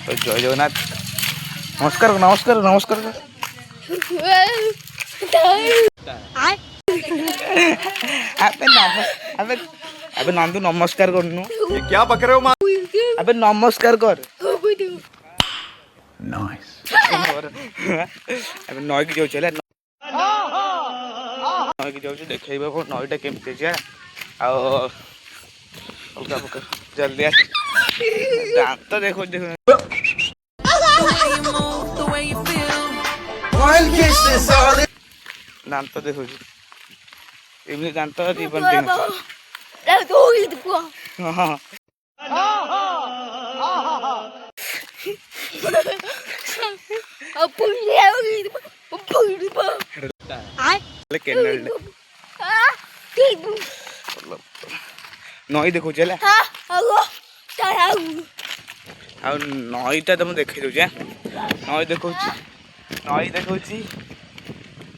जय जगन्नाथ। नमस्कार नमस्कार नमस्कार। अबे नंदू नमस्कार करनु। ये क्या बक रहे हो माँ? अबे नमस्कार कर। नाइस। अबे नई की जाऊ चले नई की जाऊ देखैबा को नईटा केमती छै आ अलगा पका जल्दी आ दांत देखो देखो दांत देखो एमनी दांत जीवन दिन हां केनल नई देखो चला आ नईटा तुम देखै दउ नई देखौ नई देखौ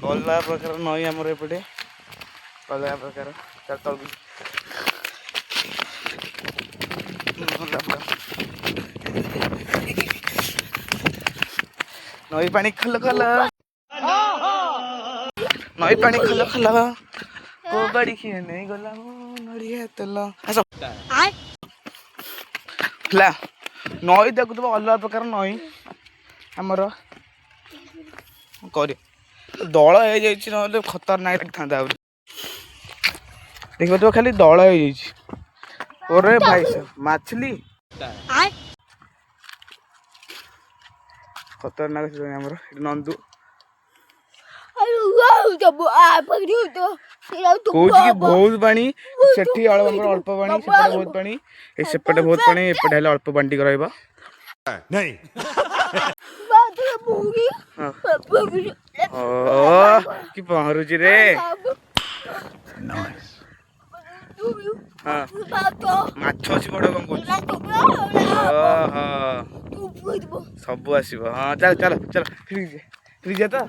अलग प्रकार नई आमर एपटे अलग प्रकार तल नई पानी खल खल नई पानी खल खल को बड़ी खिए नहीं गला नड़िया तेल ला नई देखुव अलग प्रकार नई आमर कर दल हो जाए खतरनाक था देख तो खाली दल हो जाए भाई मछली खतरनाक आमर नंदू कौच की बहुत पानी सेठी अल्प पानी सेपटे बहुत पानी सेपटे बहुत पानी एपटे हेले अल्प पानी टिक रहिबा नहीं। कि पहरुची रे नाइस। हाँ माछ अच्छी बड़ कौन कौच सब आसब हाँ चल चल चल फ्री तो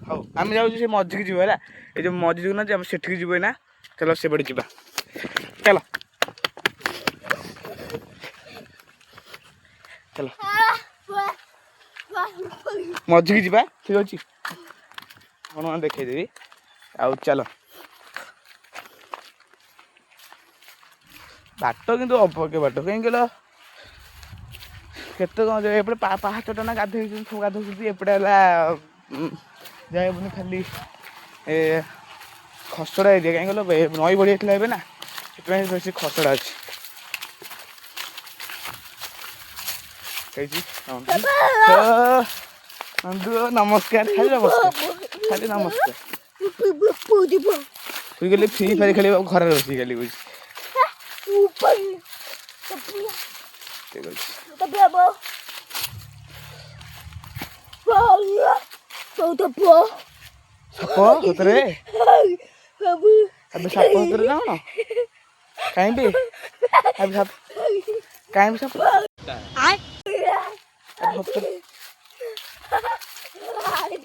हाँ आम जाऊँ से मझी की जीव है ये जो मझी जो ना सेठी जीव ना चलो से बड़े जीवा चलो चलो मझी की जीवा ठीक अच्छे हनुमान देखदेवी आउ चलो बाट कि अपके बाट कहीं केत एपटे पाहाचटा ना गाधे सब गाधे एपटे जाए खाली खसड़ा एरिया कहीं नई बढ़ी जाता ना से खसड़ा अच्छे नमस्कार खाली नमस्कार खाली नमस्कार तुई गली फ्री फायर खेल घर बस गली बुझ साप होतरे अब साप होतरे ना कहीं भी अब साप कहीं भी साप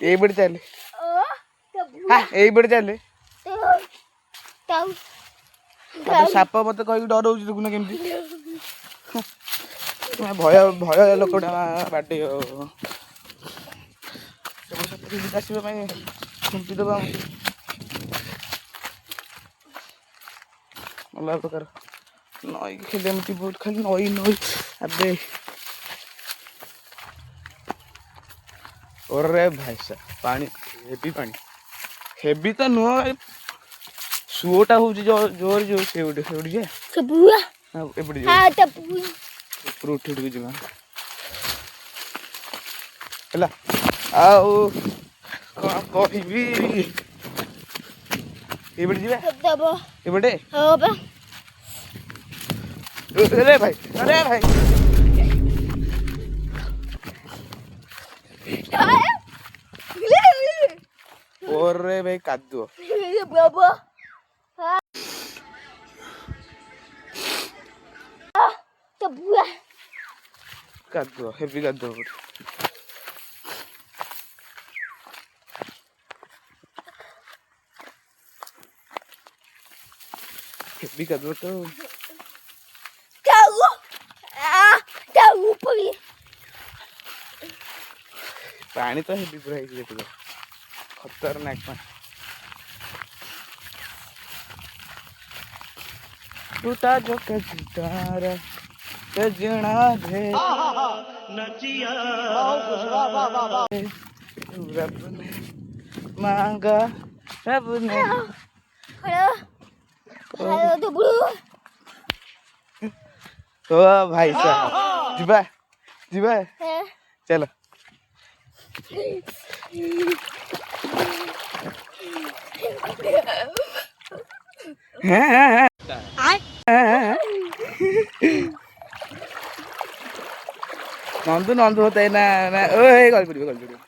ये बड़ी चले हाँ यही बड़ी चले साप मत कह डर देखुन केमती भय भय लोकटा बाटे आसवा खुंपी दबा अलग प्रकार नई खेले बहुत खाली नई नई अबे और भाई साहब पानी हेवी तो नुह सुओटा हूँ जोर जो से उठे ऊपर उठी उठ जा कहबी ये जीवा अरे भाई और भाई कादुओ कादुओ हेवी कादुओ हेवी कादुओ तो ऊपर पानी तो हेवी पूरा ହେଇଛି ଦେଖୁଛ खतरनाक पानी टूटा जो कजदार सजना दे रब ने मांगा रब ने ओ भाई साहब जीवा जीवा चलो नंदू नंदू होता है ना ना ओए गल पड़ियो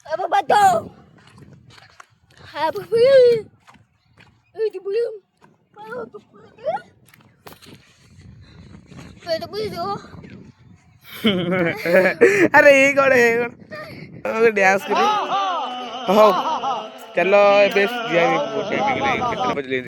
Apa batu? Apa belum? Itu belum. Apa belum? Itu belum. अरे ये कौन डांस करी हो चलो बेस दिया कितने बजे